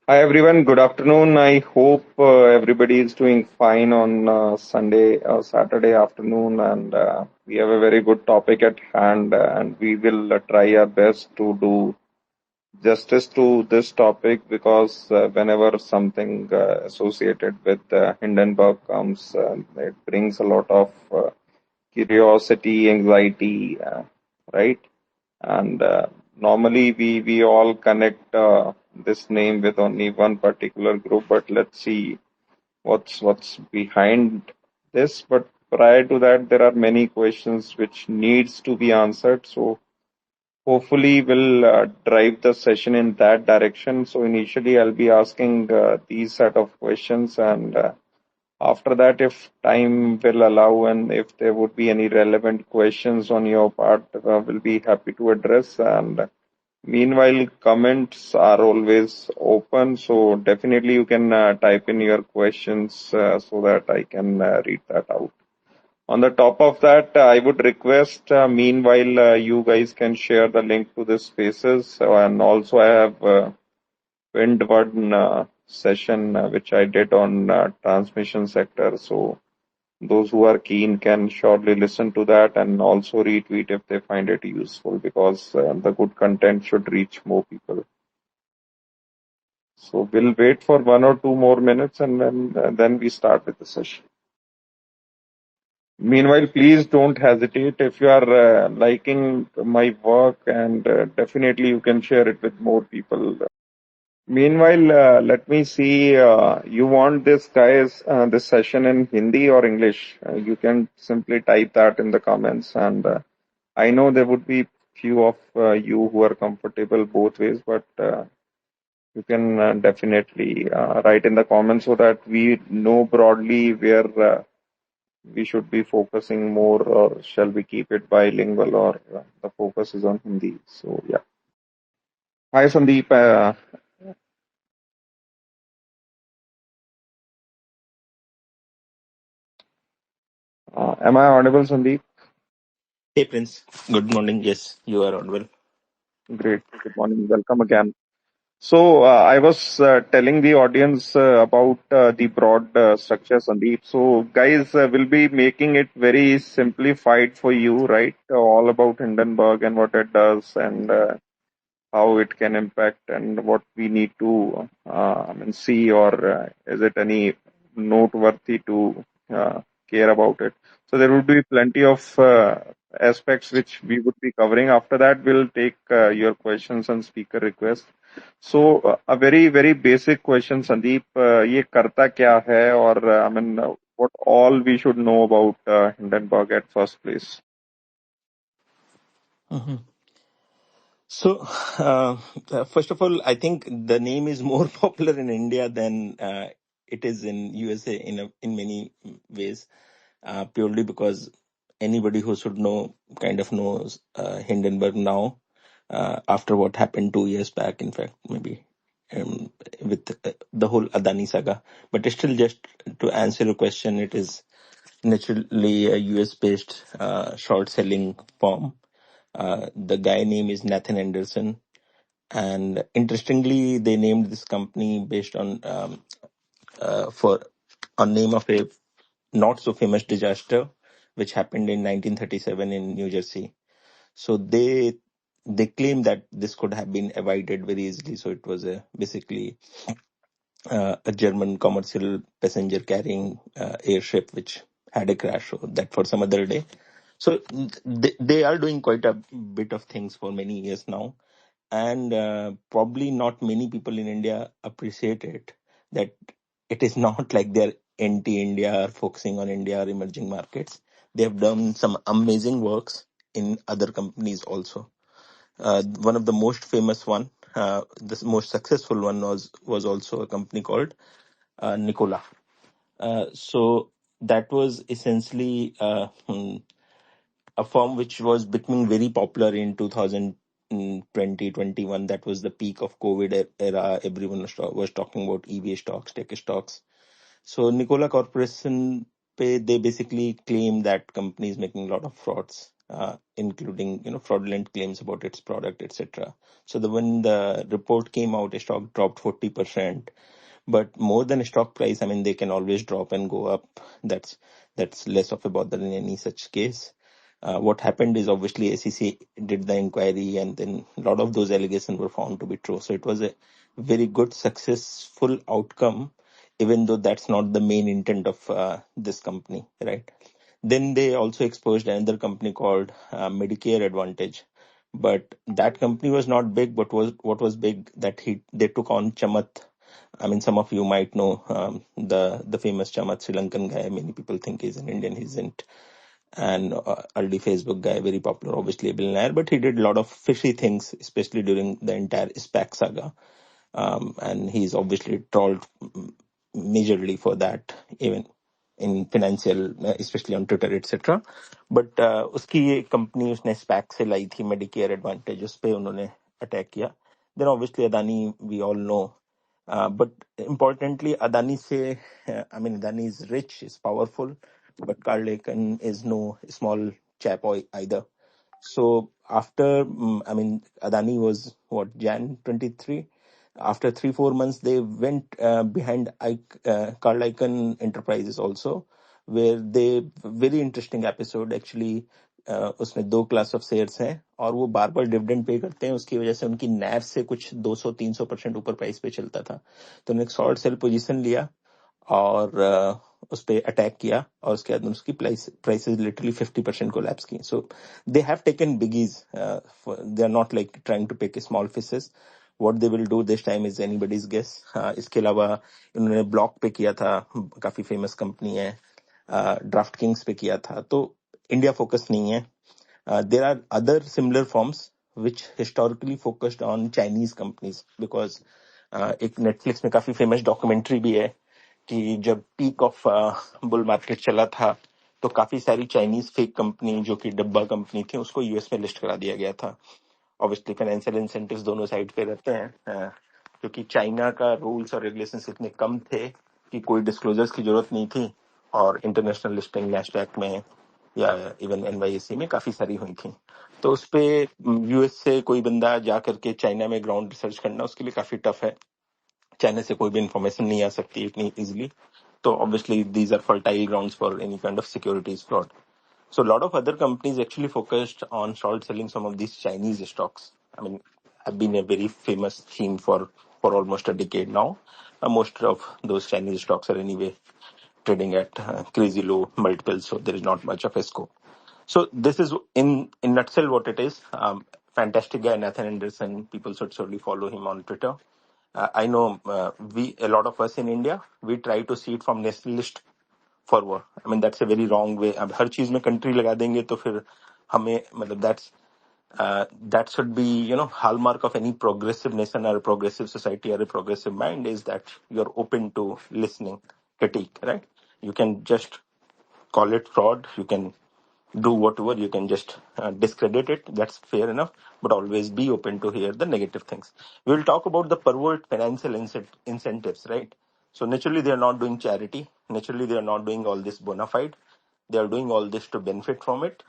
Hi everyone, good afternoon. I hope everybody is doing fine on Sunday or Saturday afternoon, and we have a very good topic at hand, and we will try our best to do justice to this topic because whenever something associated with Hindenburg comes, it brings a lot of curiosity, anxiety, right? And normally we all connect this name with only one particular group, but let's see what's behind this. But prior to that, there are many questions which needs to be answered. So hopefully we'll drive the session in that direction. So initially I'll be asking these set of questions, and after that, if time will allow and if there would be any relevant questions on your part, we'll be happy to address. And meanwhile, comments are always open, so definitely you can type in your questions so that I can read that out. On the top of that, I would request, meanwhile, you guys can share the link to the spaces. And also, I have pinned one session which I did on transmission sector. So those who are keen can surely listen to that and also retweet if they find it useful because the good content should reach more people. So we'll wait for 1 or 2 more minutes and then we start with the session. Meanwhile, please don't hesitate if you are liking my work, and definitely you can share it with more people. Meanwhile, let me see. You want this guys this session in Hindi or English? You can simply type that in the comments, and I know there would be few of you who are comfortable both ways, but you can definitely write in the comments so that we know broadly where we should be focusing more, or shall we keep it bilingual, or the focus is on Hindi. So yeah. Hi Sandeep. Am I audible, Sandeep? Hey Prince, good morning. Yes, you are audible. Great. Good morning. Welcome again. So I was telling the audience about the broad structure, Sandeep. So guys, will be making it very simplified for you, right? All about Hindenburg and what it does, and how it can impact, and what we need to see, or is it any noteworthy to care about it. So there would be plenty of aspects which we would be covering. After that, we'll take your questions and speaker requests. So a very very basic question, Sandeep. ये करता क्या है, or what all we should know about Hindenburg at first place. Mhm. So, uh, first of all, I think the name is more popular in India than it is in USA in many ways, purely because anybody who should know kind of knows Hindenburg now, after what happened 2 years back, in fact, maybe. With the whole Adani saga. But still, just to answer your question, it is naturally a US based short selling firm. The guy name is Nathan Anderson, and interestingly, they named this company based on for a name of a not so famous disaster which happened in 1937 in New Jersey. So they claim that this could have been avoided very easily. So it was basically a German commercial passenger carrying airship which had a crash. So that for some other day. So they are doing quite a bit of things for many years now, and probably not many people in India appreciate it. That it is not like they're anti-India or focusing on India or emerging markets. They have done some amazing works in other companies also. One of the most famous one, the most successful one was also a company called Nikola. So that was essentially a firm which was becoming very popular in 2021. That was the peak of COVID era. Everyone was talking about EV stocks, tech stocks. So Nikola Corporation they basically claim that company is making a lot of frauds, including fraudulent claims about its product, etc. So when the report came out, the stock dropped 40%. But more than a stock price, I mean, they can always drop and go up. That's less of a bother in any such case. What happened is obviously SEC did the inquiry, and then a lot of those allegations were found to be true. So it was a very good, successful outcome, even though that's not the main intent of this company, right? Then they also exposed another company called Medicare Advantage, but that company was not big. But what was big that they took on Chamath. I mean, some of you might know the famous Chamath, Sri Lankan guy. Many people think he's an Indian. He isn't. And early Facebook guy, very popular, obviously a billionaire, but he did a lot of fishy things, especially during the entire SPAC saga. And he's obviously trolled majorly for that, even in financial, especially on Twitter, etc. But उसकी ये company उसने SPAC से लाई थी, Medicare Advantage, उस पे उन्होंने attack किया. Then obviously Adani, we all know. But importantly, Adani se, I mean, Adani is rich, is powerful, but Carl Icahn is no small chap either. So after, I mean, Adani was what, Jan 23? After 3-4 months, they went behind Carl Icahn Enterprises also, where they, very interesting episode actually, उसमें 2 class of shares हैं और वो बार बार dividend pay करते हैं. उसकी वजह से उनकी नैव से कुछ 200-300% ऊपर प्राइस पे चलता था. तो उन्होंने एक शॉर्ट सेल पोजीशन लिया और उस पे अटैक किया और उसके बाद उसकी प्राइसेस लिटरली 50% कोलैप्स की. So they have taken biggies, they are not like trying to pick small fishes. What they will do this time is anybody's guess. इसके अलावा इन्होंने ब्लॉक पे किया था, काफी फेमस कंपनी है. ड्राफ्ट किंग्स पे किया था. तो इंडिया फोकस नहीं है. There are other similar firms which historically focused on Chinese companies because एक नेटफ्लिक्स में काफी फेमस डॉक्यूमेंट्री भी है कि जब पीक ऑफ बुल मार्केट चला था तो काफी सारी चाइनीज फेक कंपनी जो कि डब्बा कंपनी थी उसको यूएस में लिस्ट करा दिया गया था. ऑब्वियसली फाइनेंशियल इंसेंटिव्स दोनों साइड पे रहते हैं, क्योंकि चाइना का रूल्स और रेगुलेशंस इतने कम थे कि कोई डिस्क्लोजर्स की जरूरत नहीं थी और इंटरनेशनल लिस्टिंग नैस्डैक में या इवन एनवाईएसई में काफी सारी हुई थी. तो उस पे यूएस से कोई बंदा जा करके चाइना में ग्राउंड रिसर्च करना उसके लिए काफी टफ है. चाइना से कोई भी इंफॉर्मेशन नहीं आ सकती इतनी इजिली. तो obviously these are fertile grounds for any kind of securities fraud. So a lot of other companies actually focused on short selling some of these Chinese stocks. I mean, have been a very famous theme for almost a decade now. Most of those Chinese stocks are anyway trading at crazy low multiples, so there is not much of a scope. So this is in nutshell what it is. Fantastic guy, Nathan Anderson. People should certainly follow him on Twitter. I know a lot of us in India, we try to see it from nationalist forward. I mean that's a very wrong way. अब हर चीज में country लगा देंगे तो फिर हमें मतलब that should be hallmark of any progressive nation or a progressive society or a progressive mind is that you're open to listening critique, right? You can just call it fraud, you can do whatever, you can just discredit it, that's fair enough, but always be open to hear the negative things. We will talk about the pervert financial incentives, right? So naturally they are not doing charity, naturally they are not doing all this bona fide, they are doing all this to benefit from it.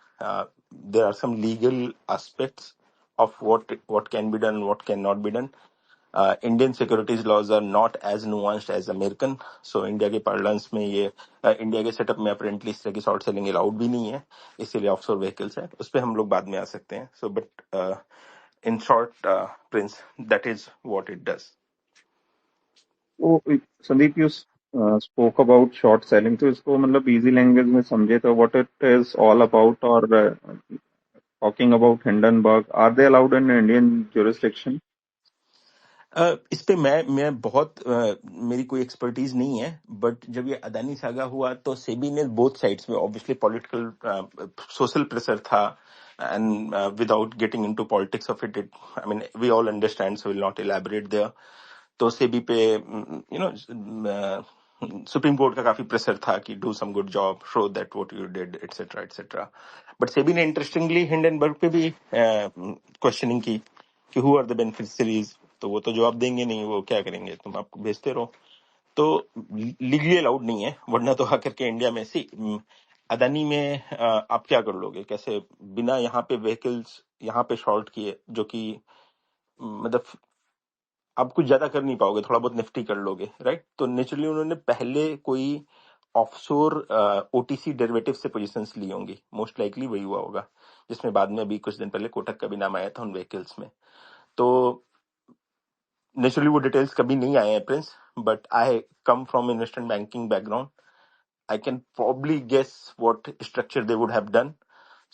There are some legal aspects of what can be done, what cannot be done. Indian securities laws are not as nuanced as American. So India के parlance में ये India के setup में apparently इस तरह की short selling allowed भी नहीं है, इसीलिए ऑफशोर व्हीकल्स है. उस पर हम लोग बाद में आ सकते हैं. So but in short Prince, that is what it does. तो Sandeep, you spoke about short selling, तो इसको मतलब easy language में समझे तो what it is all about, और talking about Hindenburg, are they allowed in Indian jurisdiction? इस पे मैं बहुत मेरी कोई एक्सपर्टीज नहीं है, बट जब ये अदानी सागा हुआ तो सेबी ने बोथ साइड्स में ऑब्वियसली पॉलिटिकल सोशल प्रेशर था, and without getting into politics of it, I mean we all understand, so will not elaborate there. तो सेबी पे सुप्रीम कोर्ट का काफी प्रेशर था कि do some good job, show that what you did, etcetera etcetera. But SEBI ने interestingly Hindenburg पे भी questioning की कि हु आर द बेनिफिशियरीज. तो वो तो जवाब देंगे नहीं, वो क्या करेंगे, तुम आपको भेजते रहो. तो लीगली अलाउड नहीं है, वरना तो आकर के इंडिया में अदानी में आप क्या कर लोगे, कैसे बिना यहाँ पे व्हीकल्स यहाँ पे शॉर्ट किए, जो कि मतलब आप कुछ ज्यादा कर नहीं पाओगे, थोड़ा बहुत निफ्टी कर लोगे, राइट। तो नेचुरली उन्होंने पहले कोई ऑफशोर ओटीसी डेरिवेटिव से पोजीशंस ली होंगी, मोस्ट लाइकली वही हुआ होगा, जिसमें बाद में अभी कुछ दिन पहले कोटक का भी नाम आया था उन व्हीकल्स में। तो नेचुरली वो डिटेल्स कभी नहीं आए हैं Prince, but I come from investment banking background, I can probably guess what structure they would have done.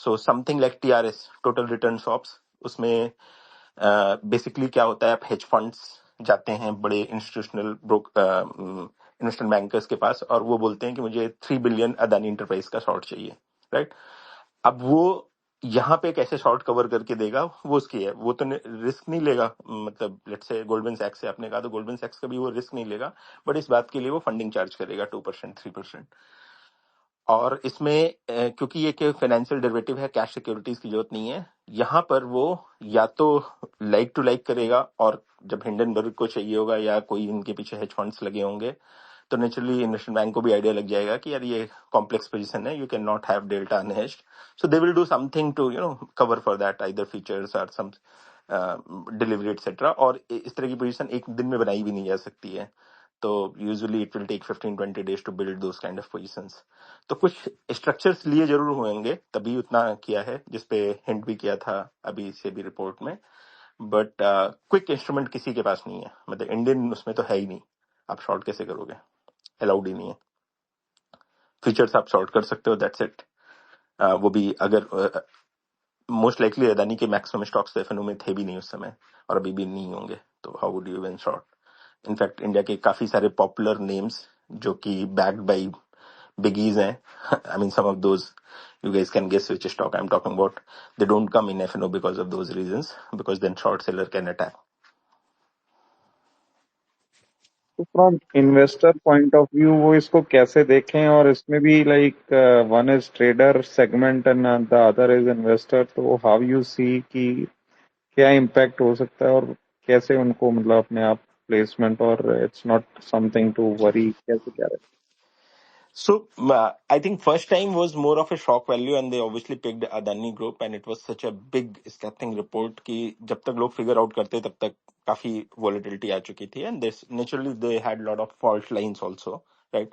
So something like TRS, total return swaps, उसमें बेसिकली क्या होता है, आप हेज फंड्स जाते हैं बड़े इंस्टीट्यूशनल इन्वेस्टमेंट बैंकर्स के पास, और वो बोलते हैं कि मुझे 3 बिलियन अदानी इंटरप्राइज का शॉर्ट चाहिए, राइट। अब वो यहाँ पे कैसे शॉर्ट कवर करके देगा वो उसकी है, वो तो रिस्क नहीं लेगा, मतलब लेट्स से गोल्डमैन सैक्स से आपने कहा, तो गोल्डमैन सैक्स का भी वो रिस्क नहीं लेगा, बट इस बात के लिए वो फंडिंग चार्ज करेगा 2% 3%। और इसमें क्योंकि ये कि फाइनेंशियल डेरिवेटिव है, कैश सिक्योरिटीज की जरूरत नहीं है, यहाँ पर वो या तो लाइक टू लाइक करेगा, और जब हिंडनबर्ग को चाहिए होगा या कोई इनके पीछे हेज फंड्स लगे होंगे, तो नेचुरली इन्वेस्टमेंट बैंक को भी आइडिया लग जाएगा कि यार ये कॉम्प्लेक्स पोजीशन है, you can not have delta unhedged, so they will do something to cover for that, either futures और सम डिलीवरी एटसेट्रा। और इस तरह की पोजीशन एक दिन में बनाई भी नहीं जा सकती है, तो usually it will take 15-20 days to build those kind of positions. तो कुछ स्ट्रक्चर्स लिए जरूर होंगे, तभी उतना किया है, जिसपे हिंट भी किया था अभी से भी रिपोर्ट में, बट क्विक इंस्ट्रूमेंट किसी के पास नहीं है, मतलब इंडियन उसमें तो है ही नहीं, आप शॉर्ट कैसे करोगे, अलाउड ही नहीं है। फीचर्स आप शॉर्ट कर सकते हो, दैट्स इट। वो भी अगर मोस्ट लाइकली अदानी के मैक्सिमम स्टॉक्स एफएनओ में थे भी नहीं उस समय, और अभी भी नहीं होंगे, तो how would you even short. In fact India के काफी सारे पॉपुलर नेम्स जो कि बैक्ड बाय biggies हैं, I mean some of those you guys can guess which stock I'm talking about, they don't come in FNO because of those reasons, because then short seller can attack. तो from investor point of view वो इसको कैसे देखें, और इसमें भी like one is trader segment and the other is investor, तो how you see कि क्या इम्पैक्ट हो सकता है, और कैसे उनको मतलब अपने आप प्लेसमेंट, और it's not something to worry, कैसे क्या रहे। So I think first time was more of a shock value, and they obviously picked Adani Group, and it was such a big scathing report कि जब तक लोग figure out करते तब तक काफी volatility आ चुकी थी, and this naturally they had lot of fault lines also, right.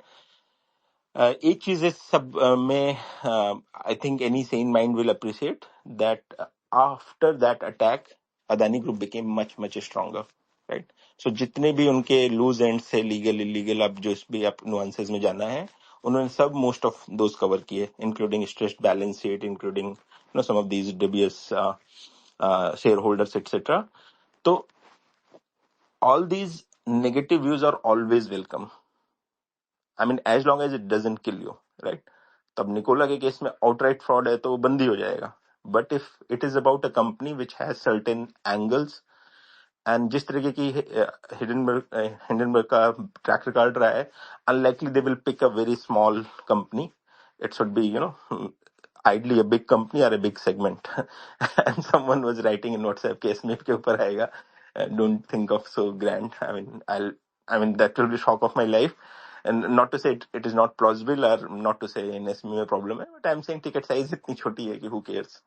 एक चीज इस सब में I think any sane mind will appreciate that after that attack Adani group became much much stronger, right. So जितने भी उनके लूज एंड से legal illegal, अब जो भी आप नुआंसेस में जाना है, उन्होंने सब मोस्ट ऑफ दोज कवर किए, including stressed balance sheet, including some of these dubious shareholders etcetera. तो all these negative views are always welcome, I mean as long as it doesn't kill you, right. तब Nikola के केस में outright fraud है तो वो बंद ही हो जाएगा, but if it is about a company which has certain angles, and जिस तरीके की हिंडनबर्ग का ट्रैक रिकॉर्ड रहा है, unlikely they will pick a very small company, it should be ideally a big company or a big segment. And someone was writing in WhatsApp कि SMIF के ऊपर आएगा, don't think of so grand, I mean that will be shock of my life, and not to say it is not plausible, or not to say in SME में problem है, but I'm saying ticket size इतनी छोटी है कि who cares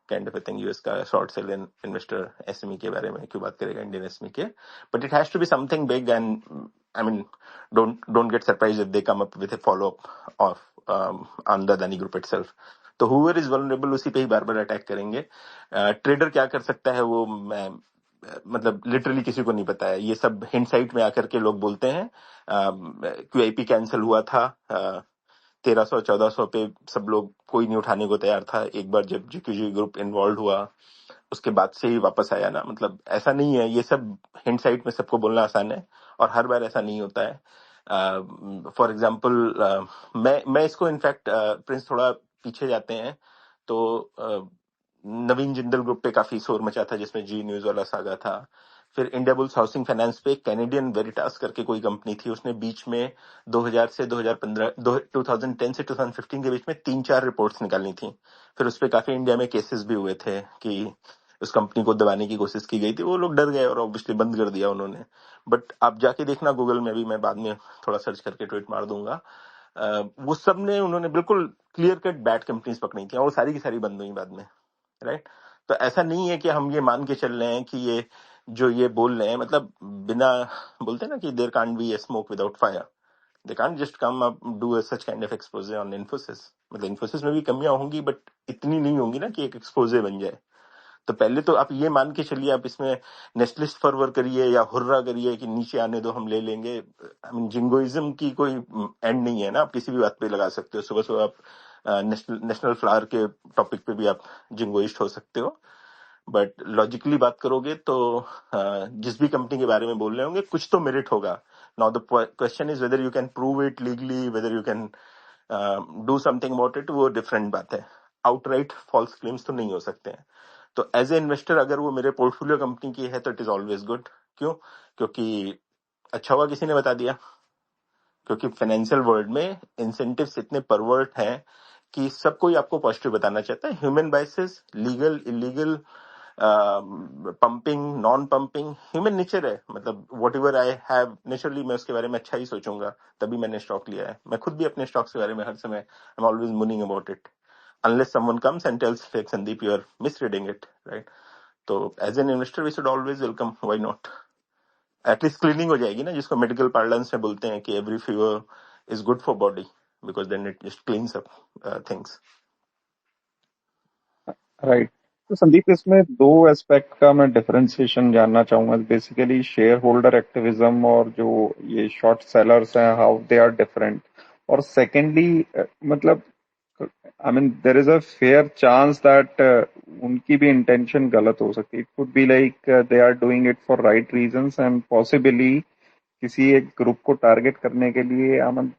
kind of a thing। US का short sell investor SME के बारे में क्यों बात करेगा, Indian SME के, but it has to be something big, and I mean don't get surprised if they come up with a follow up of on the Adani Group itself। तो whoever is vulnerable उसी पे ही बार बार attack करेंगे। Trader क्या कर सकता है वो मैं मतलब लिटरली किसी को नहीं पता है, ये सब हिंडसाइट में आकर के लोग बोलते हैं। QIP कैंसिल हुआ था 1300-1400 पे, सब लोग कोई नहीं उठाने को तैयार था, एक बार जब GQG ग्रुप इन्वॉल्व हुआ उसके बाद से ही वापस आया ना, मतलब ऐसा नहीं है, ये सब हिंडसाइट में सबको बोलना आसान है, और हर बार ऐसा नहीं होता है। फॉर एग्जाम्पल मैं इसको इनफैक्ट प्रिंस थोड़ा पीछे जाते हैं तो नवीन जिंदल ग्रुप पे काफी शोर मचा था, जिसमें जी न्यूज वाला सागा था। फिर इंडिया बुल्स हाउसिंग फाइनेंस पे कैनेडियन वेरिटास करके कोई कंपनी थी, उसने बीच में 2000 से 2015 2010 से 2015 के बीच में 3-4 रिपोर्ट्स निकालनी थी। फिर उस पे काफी इंडिया में केसेस भी हुए थे कि उस कंपनी को दबाने की कोशिश की गई थी, वो लोग डर गए और ऑब्वियसली बंद कर दिया उन्होंने। बट आप जाके देखना गूगल में भी, मैं बाद में थोड़ा सर्च करके ट्वीट मार दूंगा, वो सब ने उन्होंने बिल्कुल क्लियर कट बैड कंपनीज पकड़ी थी और वो सारी की सारी बंद हुई बाद में, राइट। तो ऐसा नहीं है कि हम ये मान के चल रहे हैं कि ये जो ये बोल रहे हैं, मतलब बिना, बोलते हैं ना कि there can't be a smoke without fire, they can't just come up do such kind of expose on Infosys. मतलब इन्फोसिस में भी कमियां होंगी बट इतनी नहीं होंगी ना कि एक एक्सपोजे बन जाए। तो पहले तो आप ये मान के चलिए, आप इसमें नेस्टलिस्ट फॉरवर्ड करिए या हुर्रा करिए कि नीचे आने दो हम ले लेंगे। आई मीन जिंगोइज्म की कोई एंड नहीं है ना, आप किसी भी बात पे लगा सकते हो। सुबह सुबह आप नेशनल फ्लावर के टॉपिक पे भी आप जिंगोइस्ट हो सकते हो। बट लॉजिकली बात करोगे तो जिस भी कंपनी के बारे में बोल रहे होंगे कुछ तो मेरिट होगा। Now the question is whether you can prove it legally, whether you can do something about it, वो डिफरेंट बात है। आउटराइट फॉल्स क्लेम्स तो नहीं हो सकते हैं। तो एज ए इन्वेस्टर अगर वो मेरे पोर्टफोलियो कंपनी की है तो इट इज ऑलवेज गुड। क्यों? क्योंकि अच्छा हुआ किसी ने बता दिया, क्योंकि फाइनेंशियल वर्ल्ड में इंसेंटिव्स इतने परवर्ट हैं कि सब कोई आपको पॉजिटिव बताना चाहता है। Human biases, legal illegal, pumping non pumping, human nature है। मतलब what ever I have naturally, मैं उसके बारे में अच्छा ही सोचूंगा, तभी मैंने स्टॉक लिया है। मैं खुद भी अपने स्टॉक्स के बारे में हर समय I am always moaning about it, unless someone comes and tells, "Hey, Sandeep, you are misreading it," right? तो as an investor we should always welcome, why not. At least cleaning हो जाएगी ना, जिसको मेडिकल पार्लेंस में बोलते हैं कि every fever is good for body, because then it just cleans up things. Right. तो संदीप, इसमें दो एस्पेक्ट का मैं डिफरेंशिएशन जानना चाहूंगा। बेसिकली शेयर होल्डर एक्टिविज्म और जो ये शॉर्ट सेलर्स हैं, हाउ दे आर डिफरेंट। और सेकेंडली मतलब I mean there is a fair chance that उनकी भी इंटेंशन गलत हो सकती है। It could be like they are doing it for right reasons and possibly किसी एक ग्रुप को टारगेट करने के लिए, आई मीन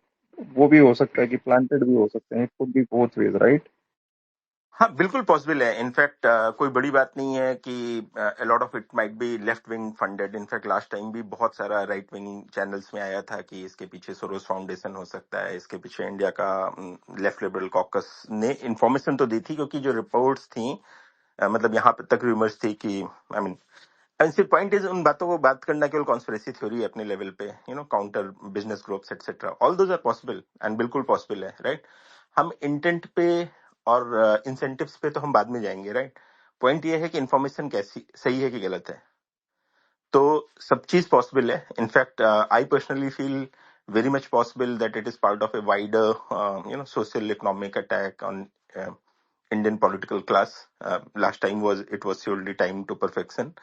वो भी हो सकता है कि प्लांटेड भी हो सकते हैं। It could B both ways, right? हाँ, बिल्कुल पॉसिबल है। इनफैक्ट कोई बड़ी बात नहीं है कि a lot of it might be left wing funded. In fact last time भी बहुत सारा राइट विंग चैनल्स में आया था कि इसके पीछे सोरोस फाउंडेशन हो सकता है, इसके पीछे इंडिया का लेफ्ट लिबरल कॉकस ने इन्फॉर्मेशन तो दी थी, क्योंकि जो रिपोर्ट्स थी, मतलब यहाँ पे तक रूमर्स थी कि, आई मीन, पॉइंट इज, उन बातों को बात करना केवल कॉन्स्पिरेसी थ्योरी है अपने लेवल पे, counter business groups etcetera, all those are possible and बिल्कुल पॉसिबल है, राइट। हम इंटेंट पे और इंसेंटिव्स पे तो हम बाद में जाएंगे, राइट। पॉइंट ये है कि इन्फॉर्मेशन कैसी सही है कि गलत है। तो सब चीज पॉसिबल है। In fact I personally feel very much possible that it is part of a wider social economic attack on Indian political class. Last time it was surely time to perfection.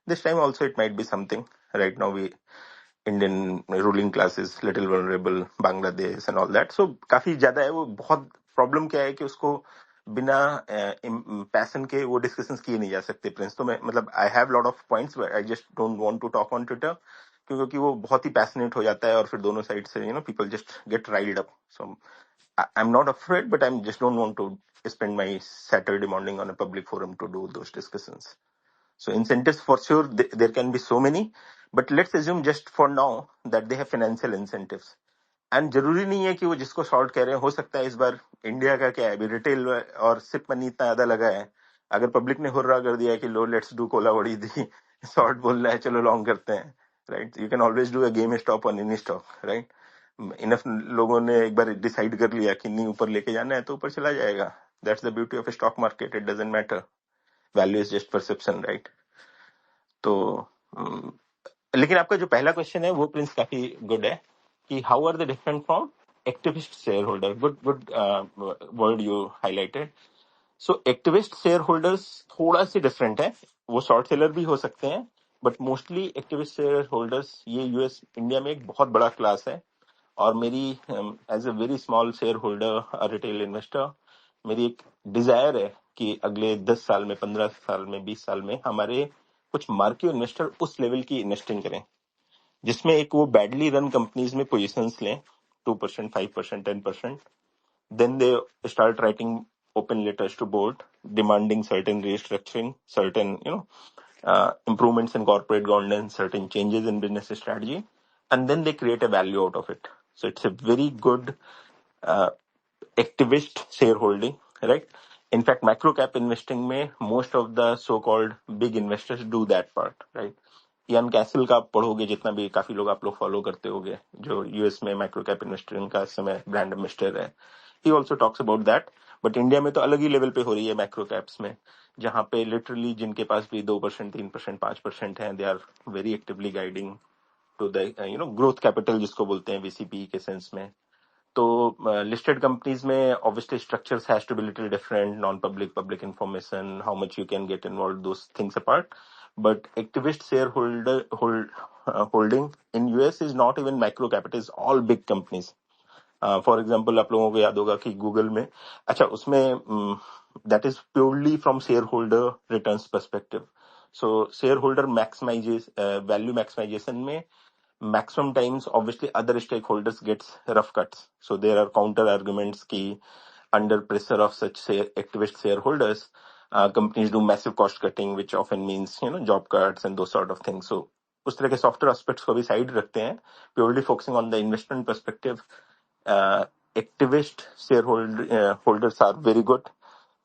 This time also it might be something. Right now we Indian ruling class is little vulnerable, Bangladesh and all that. So काफी ज्यादा है वो। बहुत problem क्या है कि उसको बिना पैशन के वो डिस्कशंस किए नहीं जा सकते प्रिंस। तो मैं, मतलब, I have lot of points but I just don't want to talk on Twitter, क्योंकि वो बहुत ही पैशनेट हो जाता है और फिर दोनों साइड से people just get riled up. So I am not afraid but I just don't want to spend my Saturday morning on a public forum to do those discussions. So incentives for sure there can be so many, but let's assume just for now that they have financial incentives. And जरूरी नहीं है कि वो जिसको short कह रहे हैं, हो सकता है इस बार इंडिया का क्या है, अभी रिटेल और सिप मनी इतना ज्यादा लगा है, अगर पब्लिक ने हुर्रा कर दिया कि लो लेट्स डू कोला बड़ी दी, शॉर्ट बोल रहा है चलो लॉन्ग करते हैं, right. You can always do a game stop on any stock, right. Enough लोगों ने एक बार डिसाइड कर लिया कि नहीं ऊपर लेके जाना है तो ऊपर चला जाएगा। That's the beauty of stock market, it doesn't matter, value is just perception, right. तो लेकिन आपका जो पहला क्वेश्चन है वो प्रिंस काफी गुड है कि how are the different from activist share holder. Good good word you highlighted. So activist share holders थोड़ा सी डिफरेंट है। वो शॉर्ट सेलर भी हो सकते हैं, but mostly activist share holders ये यूएस इंडिया में एक बहुत बड़ा क्लास है। और मेरी as a very small share holder, retail investor, मेरी एक डिजायर है कि अगले 10 साल में, 15 साल में, 20 साल में हमारे कुछ मार्क्यू इन्वेस्टर उस लेवल की इन्वेस्टिंग करें जिसमें एक वो बैडली रन कंपनीज में पोजीशंस लें, 2%, 5%, 10%. Then they start writing open letters to board demanding certain restructuring, certain improvements in corporate governance, certain changes in business strategy, and then they create a value out of it. So it's a very good uh, activist shareholding, right? In fact micro cap investing में most of the so called big investors do that part, right? Ian Cassel का आप पढ़ोगे, जितना भी, काफी लोग आप लोग फॉलो करते होगे, जो यूएस में माइक्रो कैप इन्वेस्टिंग का इस समय ब्रांड एम्बेसडर है, he also talks about that. But India में तो अलग ही लेवल पे हो रही है माइक्रो कैप्स में, जहां पे लिटरली जिनके पास भी 2%, 3%, 5% है, they are very actively guiding to the growth capital, जिसको बोलते हैं वीसीपी के सेंस में। तो लिस्टेड कंपनीज में obviously structures has to be little different, non public, public information, how much you can get involve, those things apart. But activist share holding in US is not even micro cap, it is all big companies. For example, आप लोगों को याद होगा कि Google में, अच्छा, उसमें that is purely from shareholder returns perspective. So shareholder maximizes value maximization में maximum times obviously other stakeholders gets rough cuts, so there are counter arguments ki under pressure of such say activist shareholders, companies do massive cost cutting, which often means job cuts and those sort of things. So उस तरह के software aspects को भी side रखते हैं, purely focusing on the investment perspective. Activist share holders are very good.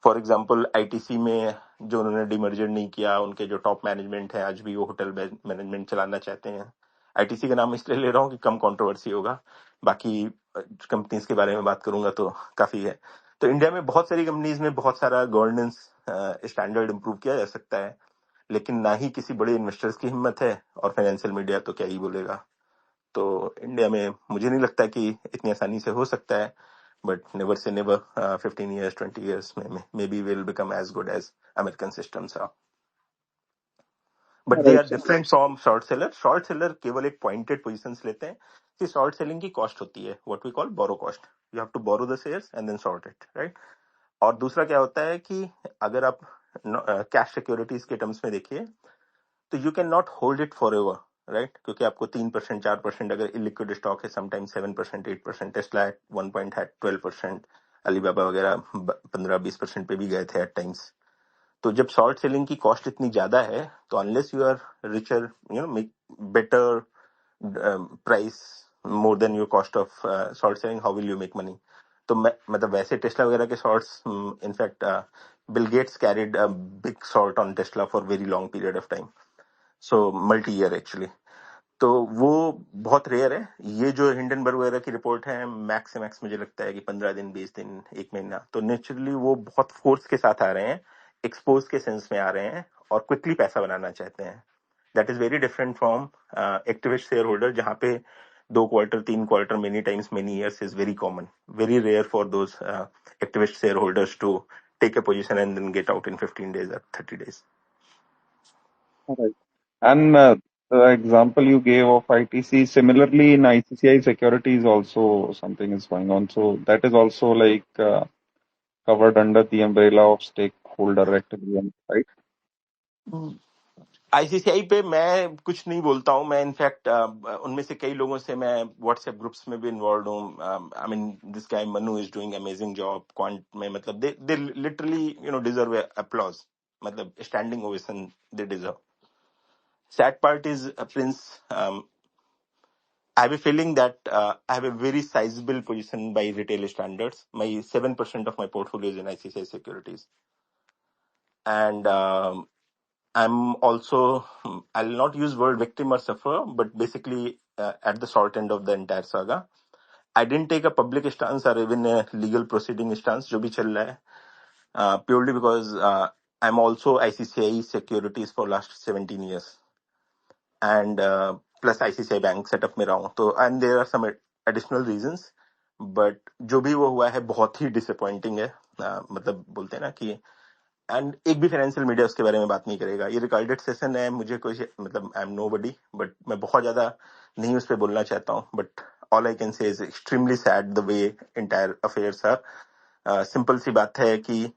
For example, ITC में जो उन्होंने डिमर्जर नहीं किया, उनके जो टॉप मैनेजमेंट है आज भी वो होटल मैनेजमेंट चलाना चाहते हैं। आईटीसी का नाम इसलिए ले रहा हूँ कि कम कंट्रोवर्सी होगा, बाकी कंपनीज के बारे में बात करूंगा तो काफी है। तो इंडिया में बहुत सारी कंपनीज में बहुत सारा गवर्नेंस स्टैंडर्ड इंप्रूव किया जा सकता है, लेकिन ना ही किसी बड़े इन्वेस्टर्स की हिम्मत है, और फाइनेंशियल मीडिया तो क्या ही बोलेगा। तो इंडिया में मुझे नहीं लगता कि इतनी आसानी से हो सकता है, but never say never, 15 years, 20 years में may be will become as good as American systems are, but they Right. Are different from short seller. Short seller केवल एक पॉइंटेड पोजीशंस लेते हैं कि शॉर्ट सेलिंग की कॉस्ट होती है what we call borrow cost, you have to borrow the shares and then short it, right? और दूसरा क्या होता है कि अगर आप कैश सिक्योरिटीज के टर्म्स में देखिए, तो you can not hold it for ever, right? क्योंकि आपको 3%, 4%, अगर इलिक्विड स्टॉक है, समटाइम्स 7%, 8%, टेस्ला एट 1 point है 12%, अलीबाबा वगैरह 15-20% पे भी गए थे एट टाइम्स। तो जब शॉर्ट सेलिंग की कॉस्ट इतनी ज्यादा है, तो unless you are richer, make better price more than your cost of short selling, how will you make money? तो मतलब वैसे टेस्ला वगैरह के shorts, in fact Bill Gates carried a big short on Tesla for very long period of time, so multi year actually. तो वो बहुत rare है। ये जो हिंडनबर्ग वगैरह की रिपोर्ट है, मैक्स से मैक्स मुझे लगता है कि 15 दिन, 20 दिन, 1 महीना। तो नेचुरली वो बहुत फोर्स के साथ आ रहे हैं, एक्सपोज के सेंस में आ रहे हैं, और क्विकली पैसा बनाना चाहते हैं। That is very different from activist share holder, जहाँ पे 2 quarter, 3 quarter, many times, many years is very common, very rare for those activist share holders to take a position and then get out in 15 days or 30 days. Right. And the example you gave of ITC, similarly in ICCI Securities also something is going on. So that is also like covered under the umbrella of stakeholder activity, right? ICCI पे मैं कुछ नहीं बोलता हूँ। मैं in fact उनमें से कई लोगों से मैं व्हाट्सएप ग्रुप्स में भी इन्वॉल्व हूँ। I mean, this guy Manu is doing amazing job quant में, मतलब दे लिटरली डिजर्व अप्लॉज, मतलब standing ovation they deserve. Sad part is Prince, I have a feeling that I have a very sizable position by retail standards. My 7% of my portfolio is in ICICI Securities, and I'm also, I'll not use word victim or sufferer, but basically at the short end of the entire saga. I didn't take a public stance or even a legal proceeding stance, जो भी चल रहा है, purely because I'm also ICICI Securities for last 17 years, and plus ICICI Bank setup में रहा हूँ, तो and there are some additional reasons, but जो भी वो हुआ है बहुत ही disappointing है। मतलब बोलते हैं ना कि, एंड एक भी फाइनेंशियल मीडिया उसके बारे में बात नहीं करेगा। ये रिकॉर्डेड सेशन है, मुझे कोई मतलब आई एम नोबडी, बट मैं बहुत ज्यादा नहीं उस पर बोलना चाहता हूँ। But all I can say is extremely sad the way entire affairs are. Simple सी बात है कि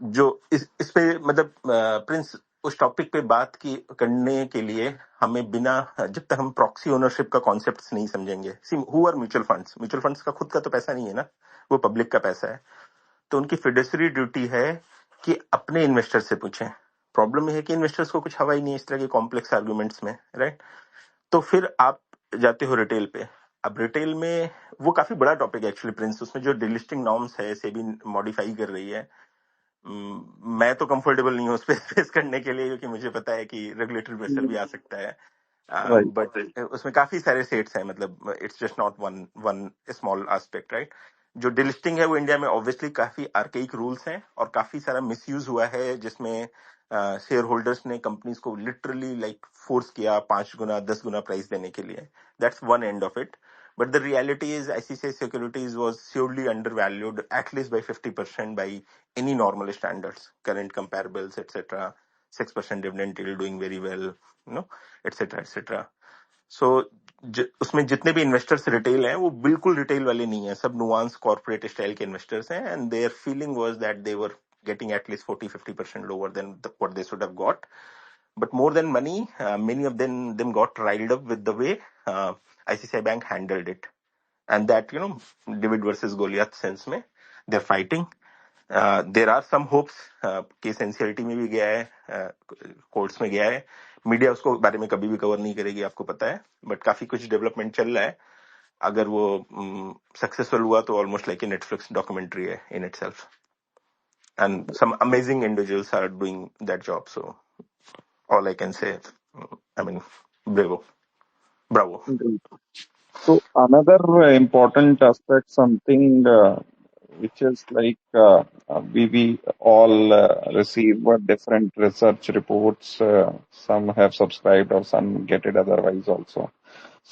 जो इस पे मतलब प्रिंस, उस टॉपिक पे बात की करने के लिए हमें बिना, जब तक हम प्रॉक्सी ओनरशिप का कॉन्सेप्ट नहीं समझेंगे, see who are mutual funds, mutual funds का खुद का तो पैसा नहीं है ना, वो पब्लिक का पैसा है। तो उनकी फिडेंशियरी ड्यूटी है कि अपने इन्वेस्टर से पूछें। प्रॉब्लम यह है कि इन्वेस्टर्स को कुछ हवा ही नहीं है इस तरह के कॉम्प्लेक्स आर्गुमेंट्स में, राइट? तो फिर आप जाते हो रिटेल पे, अब रिटेल में वो काफी बड़ा टॉपिक है एक्चुअली प्रिंस, उसमें जो डिलिस्टिंग नॉर्म्स है सेबी मॉडिफाई कर रही है। मैं तो कंफर्टेबल नहीं हूँ उस पर फेस करने के लिए, क्योंकि मुझे पता है कि रेगुलेटरी प्रेशर भी आ सकता है। Right. बट उसमें काफी सारे सेट्स हैं, मतलब it's just not one one small aspect, right. जो डिलिस्टिंग है वो इंडिया में ऑब्वियसली काफी आर्केइक रूल्स हैं, और काफी सारा मिसयूज हुआ है, जिसमें शेयर होल्डर्स ने कंपनीज को लिटरली लाइक फोर्स किया 5 गुना 10 गुना प्राइस देने के लिए। That's one end of it. But the reality is ICICI Securities was surely undervalued at least by 50% by any normal standards, current comparables, etc. 6% dividend yield doing very well, etc. etc. सो उसमें जितने भी investors retail हैं वो बिल्कुल retail वाले नहीं है, सब नुआंस कॉर्पोरेट स्टाइल के इन्वेस्टर्स हैं, and their feeling was that they were getting at least 40-50% lower than what they should have got. But more than money, many of them got riled up with the way ICICI Bank handled it. And that, David versus Goliath sense में, they're fighting. There are some hopes, case NCLT में भी गया है, courts में गया है। Media उसको बारे में कभी भी कवर नहीं करेगी, आपको पता है, बट काफी कुछ डेवलपमेंट चल रहा है। अगर वो सक्सेसफुल हुआ तो almost like a Netflix documentary है in itself, and some amazing individuals are doing that job. So all I can say, I mean, bravo, bravo. Great. So another important aspect, something which is like we all receive different research reports. Some have subscribed or some get it otherwise also.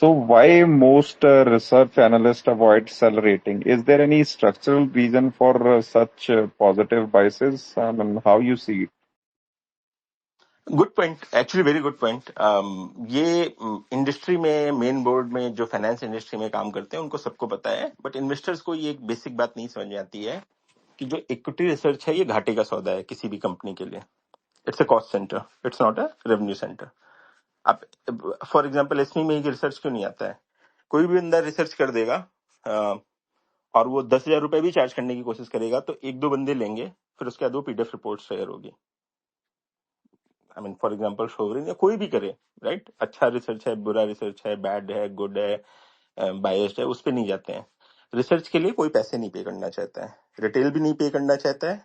So why most research analysts avoid sell rating? Is there any structural reason for such positive biases? And how you see it? Good point, actually very good point. ये industry में, main board में जो finance industry में काम करते हैं उनको सबको पता है, बट इन्वेस्टर्स को ये एक बेसिक बात नहीं समझ में आती है कि जो इक्विटी रिसर्च है ये घाटे का सौदा है किसी भी कंपनी के लिए। It's a cost centre, it's not a revenue centre. आप फॉर एग्जाम्पल एसमी में ही रिसर्च क्यों नहीं आता है? कोई भी बंदा रिसर्च कर देगा, अ, और वो 10,000 रुपए भी चार्ज करने की कोशिश करेगा, तो एक दो बंदे लेंगे, फिर उसके बाद वो पीडीएफ रिपोर्ट शेयर होगी। I mean for example sovereign या कोई भी करे, राइट, अच्छा रिसर्च है, बुरा रिसर्च है, बैड है, गुड है, बायस्ड है, उस पर नहीं जाते हैं। रिसर्च के लिए कोई पैसे नहीं पे करना चाहता है, रिटेल भी नहीं पे करना चाहता है,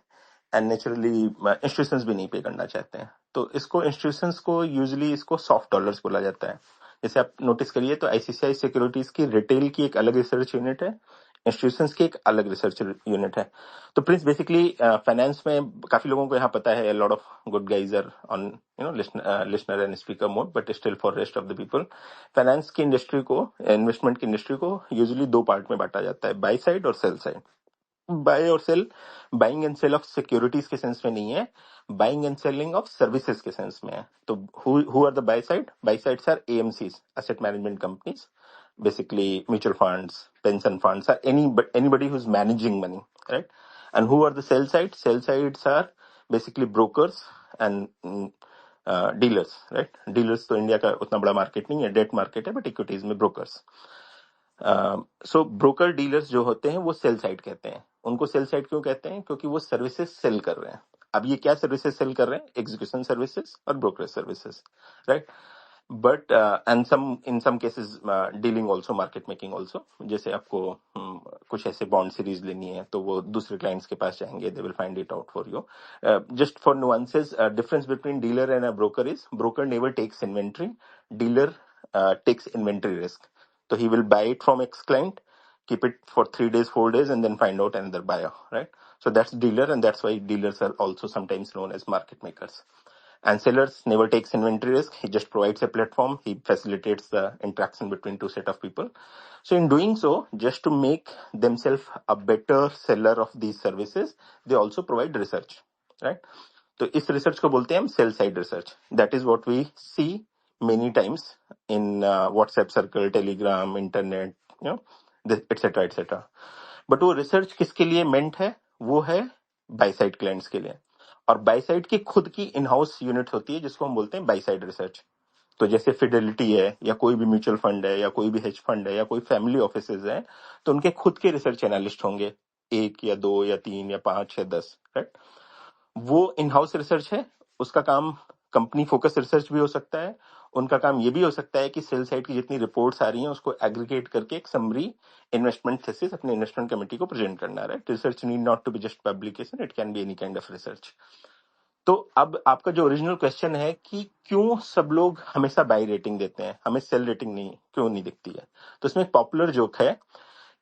एंड नेचुरली इंस्टीट्यूशंस भी नहीं पे करना चाहते हैं। तो इसको इंस्टीट्यूशंस को यूजुअली इसको सॉफ्ट डॉलर्स बोला जाता है। जैसे आप नोटिस करिए तो आईसीसीआई सिक्योरिटीज की रिटेल की एक अलग रिसर्च यूनिट है, इंस्टीट्यूशंस की एक अलग रिसर्च यूनिट है। तो प्रिंस बेसिकली फाइनेंस में काफी लोगों को यहाँ पता है, lot of good guys are on listener and speaker mode, but still for rest of the people, finance की इंडस्ट्री को, इन्वेस्टमेंट की इंडस्ट्री को यूजुअली दो पार्ट में बांटा जाता है, बाई साइड और सेल साइड। बाय और sell, buying and sell of securities के सेंस में नहीं है, buying and selling of services के सेंस में है। तो who are the buy side? Bye sides are AMCs, asset management companies, basically mutual funds, pension funds, or anybody who's managing money, right? And who are the sell side? Sell sides are basically brokers and dealers, right? Dealers तो India का उतना बड़ा market नहीं है, debt market है, but equities में brokers. सो broker dealers जो होते हैं वो सेल साइड कहते हैं। उनको सेल साइड क्यों कहते हैं? क्योंकि वो सर्विसेज सेल कर रहे हैं। अब ये क्या सर्विसेज सेल कर रहे हैं? एग्जीक्यूशन सर्विसेज और brokerage services, right. But and some in some cases dealing also, market making also. जैसे आपको कुछ ऐसे बॉन्ड सीरीज लेनी है तो वो दूसरे क्लाइंट्स के पास जाएंगे, they will find it out for you. Just for nuances, difference between dealer and a broker is, broker never takes inventory, dealer takes inventory risk. So he will buy it from ex client, keep it for 3 days, 4 days, and then find out another buyer, right? So that's dealer, and that's why dealers are also sometimes known as market makers. And sellers never takes inventory risk. He just provides a platform. He facilitates the interaction between two set of people. So in doing so, just to make themselves a better seller of these services, they also provide research, right? तो इस research को बोलते हैं हम sell side research. That is what we see many times in WhatsApp circle, Telegram, internet, etcetera etcetera. But वो research किसके लिए मेंट है? वो है बाय साइड क्लाइंट्स के लिए। और बाय साइड की खुद की इन हाउस यूनिट होती है जिसको हम बोलते हैं बाय साइड रिसर्च। तो जैसे फिडेलिटी है, या कोई भी म्यूचुअल फंड है, या कोई भी हेज फंड है, या कोई फैमिली ऑफिसेज है, तो उनके खुद के रिसर्च एनालिस्ट होंगे, एक या दो या तीन या पांच या 10, राइट। वो इन हाउस रिसर्च है, उसका काम कंपनी फोकस रिसर्च भी हो सकता है, उनका काम ये भी हो सकता है कि सेल साइड की जितनी रिपोर्ट्स आ रही हैं उसको एग्रीगेट करके एक समरी इन्वेस्टमेंट थीसिस अपने इन्वेस्टमेंट कमेटी को प्रेजेंट करना, right? Research need not to be just publication, it can be any kind of research. तो अब आपका जो ओरिजिनल क्वेश्चन है कि क्यों सब लोग हमेशा बाई रेटिंग देते हैं, हमें सेल रेटिंग नहीं क्यों नहीं दिखती है, तो इसमें एक पॉपुलर जोक है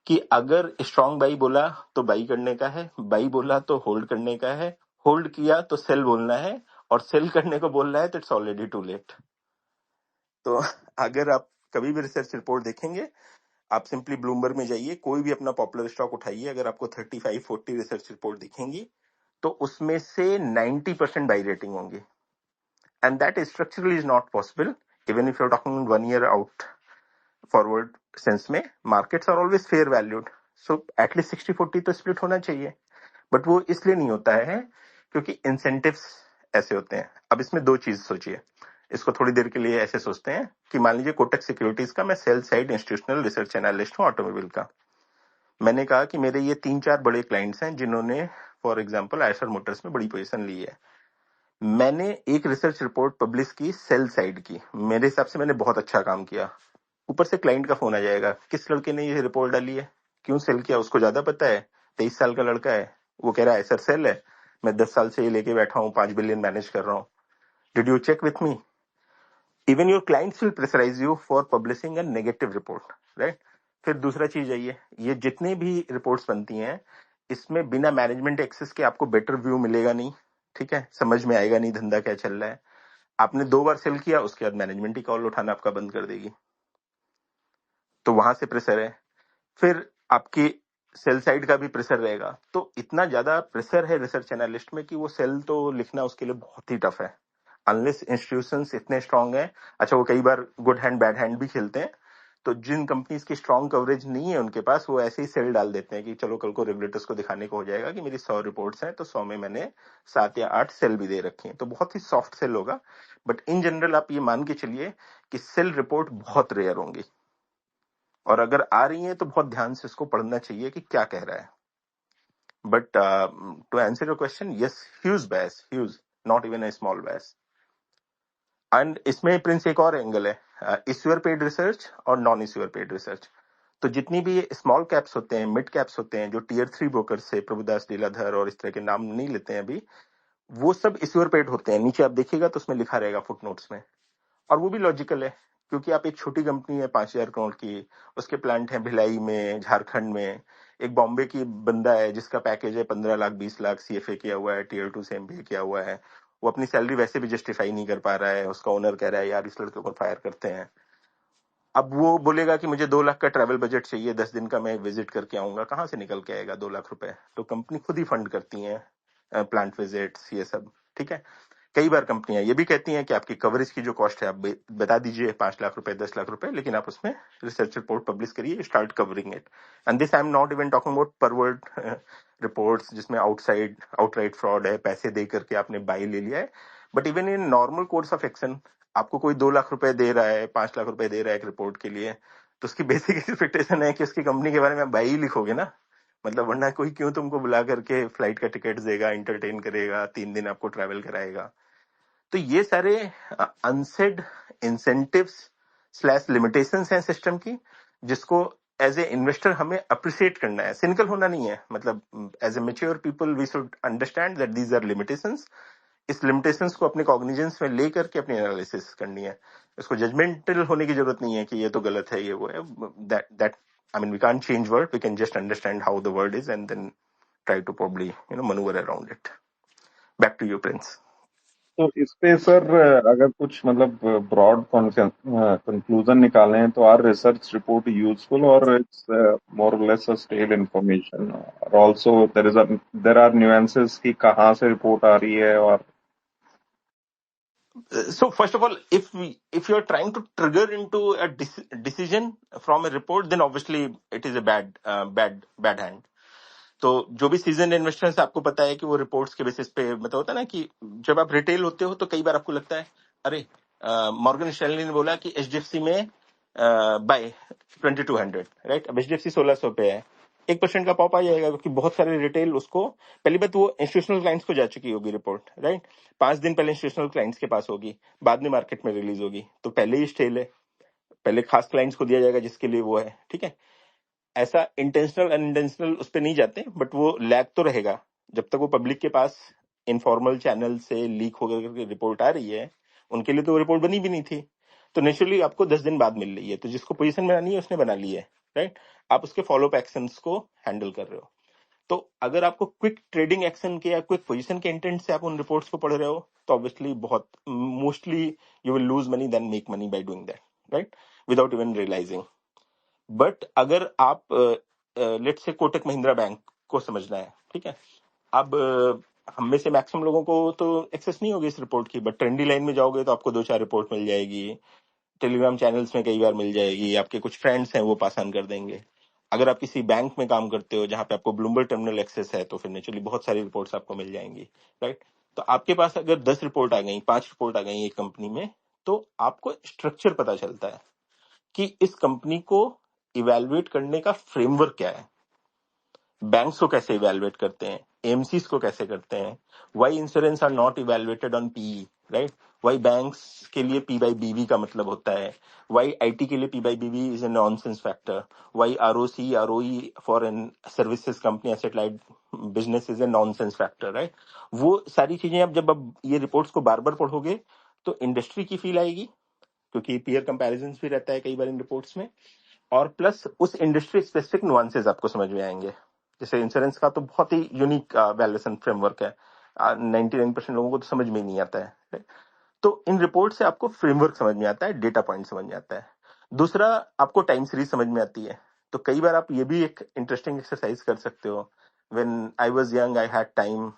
कि अगर स्ट्रांग बाई बोला तो बाई करने का है, बाई बोला तो होल्ड करने का है, होल्ड किया तो सेल बोलना है, और सेल करने को बोल रहा है तो इट्स ऑलरेडी टू लेट। तो अगर आप कभी भी रिसर्च रिपोर्ट देखेंगे, आप सिंपली ब्लूमबर्ग में जाइए, कोई भी अपना पॉपुलर स्टॉक उठाइए, अगर आपको 35-40 रिसर्च रिपोर्ट दिखेंगी तो उसमें से 90% बाई रेटिंग होंगी, and that structurally is not possible even if you are talking 1 year out forward sense में। Markets are always fair valued, so at least 60-40 तो स्प्लिट होना चाहिए, बट वो इसलिए नहीं होता है क्योंकि इंसेंटिव्स ऐसे होते हैं। अब इसमें दो चीज सोचिए, इसको थोड़ी देर के लिए ऐसे सोचते हैं कि मान लीजिए कोटक सिक्योरिटीज का मैं sell side institutional research analyst हूँ ऑटोमोबाइल का। मैंने कहा कि मेरे ये 3-4 बड़े क्लाइंट्स हैं जिन्होंने फॉर एग्जांपल आयशर मोटर्स में बड़ी पोजीशन ली है। मैंने एक रिसर्च रिपोर्ट पब्लिश की सेल साइड की, मेरे हिसाब से मैंने बहुत अच्छा काम किया। ऊपर से क्लाइंट का फोन आ जाएगा, किस लड़के ने ये रिपोर्ट डाली है, क्यों सेल किया, उसको ज्यादा पता है, 23 साल का लड़का है, वो कह रहा है सर सेल है, मैं 10 साल से ये लेके बैठा हूँ, 5 बिलियन मैनेज कर रहा हूँ, did you check with me? Even your clients will pressurise you for publishing a negative report, right? फिर दूसरा चीज है ये जितनी भी रिपोर्ट्स बनती हैं इसमें बिना मैनेजमेंट एक्सेस के आपको बेटर व्यू मिलेगा नहीं, ठीक है? समझ में आएगा नहीं धंधा क्या चल रहा है। आपने 2 बार सेल किया उसके बाद मैनेजमेंट ही कॉल उठाना आपका बंद कर देगी, तो वहां से प्रेशर है। फिर आपकी सेल साइड का भी प्रेशर रहेगा, तो इतना ज्यादा प्रेशर है रिसर्च एनालिस्ट में कि वो सेल तो लिखना उसके लिए बहुत ही टफ है, अनलेस इंस्टीट्यूशंस इतने स्ट्रांग हैं। अच्छा, वो कई बार गुड हैंड बैड हैंड भी खेलते हैं, तो जिन कंपनीज की स्ट्रांग कवरेज नहीं है उनके पास, वो ऐसे ही सेल डाल देते हैं कि चलो कल को रेगुलेटर्स को दिखाने को हो जाएगा कि मेरी 100 रिपोर्ट्स हैं तो 100 में मैंने 7 या 8 सेल भी दे रखी हैं, तो बहुत ही सॉफ्ट सेल होगा। बट इन जनरल आप ये मान के चलिए कि सेल रिपोर्ट बहुत रेयर होंगी, और अगर आ रही है तो बहुत ध्यान से इसको पढ़ना चाहिए कि क्या कह रहा है। But to answer your question, yes, huge bias, huge, not even a small bias. And इसमें प्रिंस एक और एंगल है, इश्यूअर पेड रिसर्च और नॉन इश्यूअर पेड रिसर्च। तो जितनी भी स्मॉल कैप्स होते हैं, मिड कैप्स होते हैं, जो टियर 3 ब्रोकर से प्रभुदास लीलाधर और इस तरह के नाम नहीं लेते हैं अभी, वो सब इश्यूअर पेड होते हैं। नीचे आप देखिएगा तो उसमें लिखा रहेगा फुटनोट्स में, और वो भी लॉजिकल है क्योंकि आप एक छोटी कंपनी है 5,000 करोड़ की, उसके प्लांट है भिलाई में, झारखंड में, एक बॉम्बे की बंदा है जिसका पैकेज है 15 लाख 20 लाख, सीएफए किया हुआ है, टियर 2 से एमबीए किया हुआ है, वो अपनी सैलरी वैसे भी जस्टिफाई नहीं कर पा रहा है, उसका ओनर कह रहा है यार इस लड़के को फायर करते हैं। अब वो बोलेगा कि मुझे 2 लाख का ट्रैवल बजट चाहिए, 10 दिन का मैं विजिट करके आऊंगा, कहाँ से निकल के आएगा 2 लाख रुपए? तो कंपनी खुद ही फंड करती है प्लांट विजिट्स, ये सब, ठीक है? कई बार कंपनियां ये भी कहती हैं कि आपकी कवरेज की जो कॉस्ट है आप बता दीजिए 5 लाख रुपए 10 लाख रुपए, लेकिन आप उसमें रिसर्च रिपोर्ट पब्लिश करिए, start covering it. And this I am not even talking about perverted reports जिसमें आउटराइट फ्रॉड है, पैसे दे करके आपने बाई ले लिया है। But even in normal course of action, आपको कोई 2 लाख रुपए दे रहा है, 5 लाख रुपए दे रहा है एक रिपोर्ट के लिए, तो उसकी बेसिक एक्सपेक्टेशन है कि उसकी कंपनी के बारे में बाई ही लिखोगे ना, मतलब वरना कोई क्यों तुमको बुला करके फ्लाइट का टिकट देगा, एंटरटेन करेगा, 3 दिन आपको ट्रैवल कराएगा। तो ये सारे अनसेड इंसेंटिव्स स्लैश लिमिटेशंस हैं सिस्टम की, जिसको एज ए इन्वेस्टर हमें अप्रिशिएट करना है, सिनिकल होना नहीं है। मतलब as a mature people we should understand that these are limitations. इस लिमिटेशंस को अपने कॉग्निजेंस में लेकर के अपनी एनालिसिस करनी है। इसको जजमेंटल होने की जरूरत नहीं है कि ये तो गलत है, ये वो है। That I mean we can't change word, we can just understand how the word is and then try to probably manoeuvre around it. Back to you Prince. तो इस पे सर अगर कुछ मतलब ब्रॉड कंक्लूजन निकालें तो आर रिसर्च रिपोर्ट यूजफुल और it's more और लेस स्टेल इंफॉर्मेशन, और आल्सो देयर आर न्यूएंसेस कि कहाँ से रिपोर्ट आ रही है। और So first of all, if you are trying to trigger into a decision from a report, then obviously it is a bad hand. तो जो भी सीजन इन्वेस्टर्स, आपको पता है कि वो रिपोर्ट्स के बेसिस पे, मतलब होता है ना कि जब आप रिटेल होते हो तो कई बार आपको लगता है अरे मॉर्गन स्टैनली ने बोला कि एचडीएफसी में बाय 2200, राइट? अब एचडीएफसी 1600 पे है, 1% का पॉप आ जाएगा, क्योंकि बहुत सारे रिटेल उसको, पहली बात वो इंस्टीट्यूशनल क्लाइंट्स को जा चुकी होगी रिपोर्ट, राइट। 5 दिन पहले इंस्टीट्यूशनल क्लाइंट्स के पास होगी, बाद में मार्केट में रिलीज होगी, तो पहले ही स्टेल है, पहले खास क्लाइंट्स को दिया जाएगा जिसके लिए वो है, ठीक है। ऐसा इंटेंशनल अनइंटेंशनल उस पर नहीं जाते, बट वो लैग तो रहेगा जब तक वो पब्लिक के पास इनफॉर्मल चैनल से लीक होकर के रिपोर्ट आ रही है। उनके लिए तो रिपोर्ट बनी भी नहीं थी, तो नेचुरली आपको 10 दिन बाद मिल रही है, तो जिसको पोजीशन बनानी है उसने बना ली है, राइट। आप उसके फॉलो अप एक्शंस को हैंडल कर रहे हो। तो अगर आपको क्विक ट्रेडिंग एक्शन के या क्विक पोजीशन के इंटेंट से आप उन रिपोर्ट्स को पढ़ रहे हो, तो ऑब्वियसली बहुत mostly you will lose money then make money by doing that, right, without even realising. But अगर आप लेट से कोटक महिंद्रा बैंक को समझना है, ठीक है। अब हम में से मैक्सिमम लोगों को तो एक्सेस नहीं होगी इस रिपोर्ट की, बट ट्रेंडी लाइन में जाओगे तो आपको 2-4 रिपोर्ट मिल जाएगी, टेलीग्राम चैनल्स में कई बार मिल जाएगी, आपके कुछ फ्रेंड्स हैं वो पास ऑन कर देंगे। अगर आप किसी बैंक में काम करते हो जहां पे आपको ब्लूमबर्ग टर्मिनल एक्सेस है, तो फिर नेचुरली बहुत सारी रिपोर्ट्स आपको मिल जाएंगी, राइट। तो आपके पास अगर 10 रिपोर्ट आ गई, 5 रिपोर्ट आ गई एक कंपनी में, तो आपको स्ट्रक्चर पता चलता है कि इस कंपनी को इवेलुएट करने का फ्रेमवर्क क्या है। बैंक्स को कैसे इवेलुएट करते हैं, एमसीज को कैसे करते हैं, why insurance are not evaluated on PE, right. Why banks के लिए पी बाई बीवी का मतलब होता है, वाई आईटी के लिए P by BV is a nonsense factor, why ROC ROE for an services company asset light business is a nonsense factor, right. वो सारी चीजें अब जब अब ये रिपोर्ट्स को बार बार पढ़ोगे तो इंडस्ट्री की फील आएगी, क्योंकि पीयर कंपैरिजन भी रहता है कई बार इन रिपोर्ट्स में, और प्लस उस इंडस्ट्री स्पेसिफिक नुआंसेस आपको समझ में आएंगे। जैसे इंश्योरेंस का तो बहुत ही यूनिक वैल्यूएशन फ्रेमवर्क है, 99% लोगों को तो समझ में ही नहीं आता है। तो इन रिपोर्ट से आपको फ्रेमवर्क समझ में आता है, डेटा पॉइंट समझ में आता है। दूसरा, आपको टाइम सीरीज समझ में आती है। तो कई बार आप ये भी एक इंटरेस्टिंग एक्सरसाइज कर सकते हो। When I was young I had time,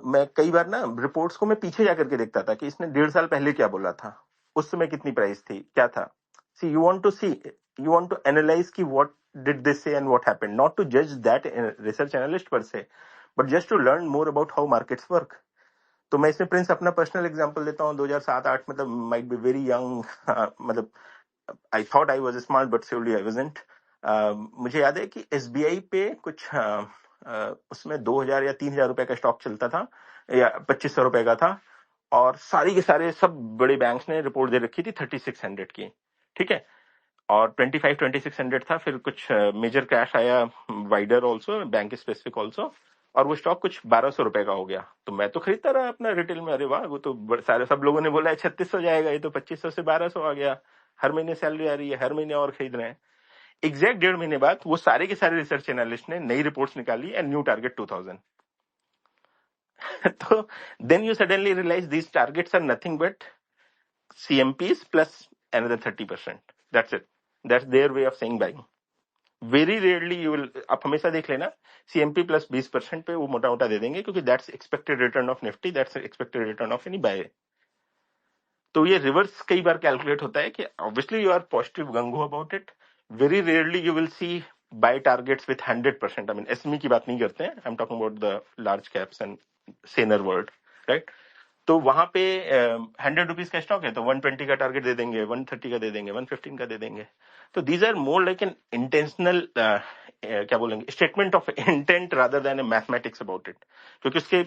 मैं कई बार ना रिपोर्ट्स को मैं पीछे जाकर के देखता था कि इसने 1.5 साल पहले क्या बोला था, उस समय कितनी प्राइस थी, क्या था। See you want to analyse कि what did this say and what happened, not to जज दैट रिसर्च एनालिस्ट पर say, but just to learn more about how markets work. तो मैं इसमें प्रिंस अपना पर्सनल एग्जांपल देता हूँ। 2007-8, मतलब माइट बी वेरी यंग, मतलब I thought I was smart but surely I wasn't. मुझे याद है कि एसबीआई पे कुछ उसमें 2,000 या 3,000 रुपए का स्टॉक चलता था, या 2,500 रुपए का था, और सारी के सारे सब बड़े बैंक्स ने रिपोर्ट दे रखी थी 3,600 की, ठीक है। और 25-2,600 था, फिर कुछ मेजर क्रैश आया, wider also, bank specific also, और वो स्टॉक कुछ 1,200 रुपए का हो गया। तो मैं तो खरीदता रहा अपना रिटेल में, अरे वाह, वो तो सारे सब लोगों ने बोला है 3,600 जाएगा, ये तो 2,500 से 1,200 आ गया, हर महीने सैलरी आ रही है, हर महीने और खरीद रहे हैं। एग्जैक्ट 1.5 महीने बाद वो सारे के सारे रिसर्च एनालिस्ट ने नई रिपोर्ट्स निकाली एंड न्यू टारगेट 2,000। तो then you suddenly realise these targets are nothing but CMPs plus another 30%. That's it. That's their way of saying buying. Very rarely you will, आप हमेशा देख लेना, CMP प्लस 20% पे वो मोटा मोटा दे देंगे, क्योंकि that's expected return of Nifty, that's expected return of any buy. तो ये रिवर्स कई बार कैलकुलेट होता है कि obviously you are positive gung ho about it. Very rarely you will see buy targets with 100%। I mean SME की बात नहीं करते हैं, I am talking about the large caps and saner world, right. तो वहां पे 100 रुपीज का स्टॉक है तो 120 का टारगेट दे देंगे, 130 का दे देंगे, 115 का दे देंगे। तो these are more like an intentional, क्या बोलेंगे, statement of intent rather than a mathematics about it. क्योंकि उसके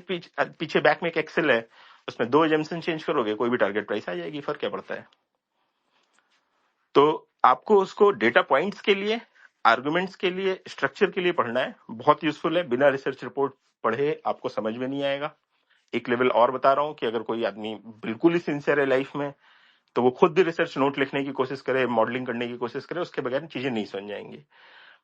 पीछे बैक में एक एक्सेल है, उसमें 2 एजम्पशन चेंज करोगे, कोई भी टारगेट प्राइस आ जाएगी, फर्क क्या पड़ता है। तो आपको उसको डेटा पॉइंट्स के लिए, आर्गुमेंट्स के लिए, स्ट्रक्चर के लिए पढ़ना है, बहुत यूजफुल है। बिना रिसर्च रिपोर्ट पढ़े आपको समझ में नहीं आएगा। एक लेवल और बता रहा हूं कि अगर कोई आदमी बिल्कुल ही सिंसियर है लाइफ में, तो वो खुद भी रिसर्च नोट लिखने की कोशिश करे, मॉडलिंग करने की कोशिश करे, उसके बगैर चीजें नहीं समझ जाएंगी।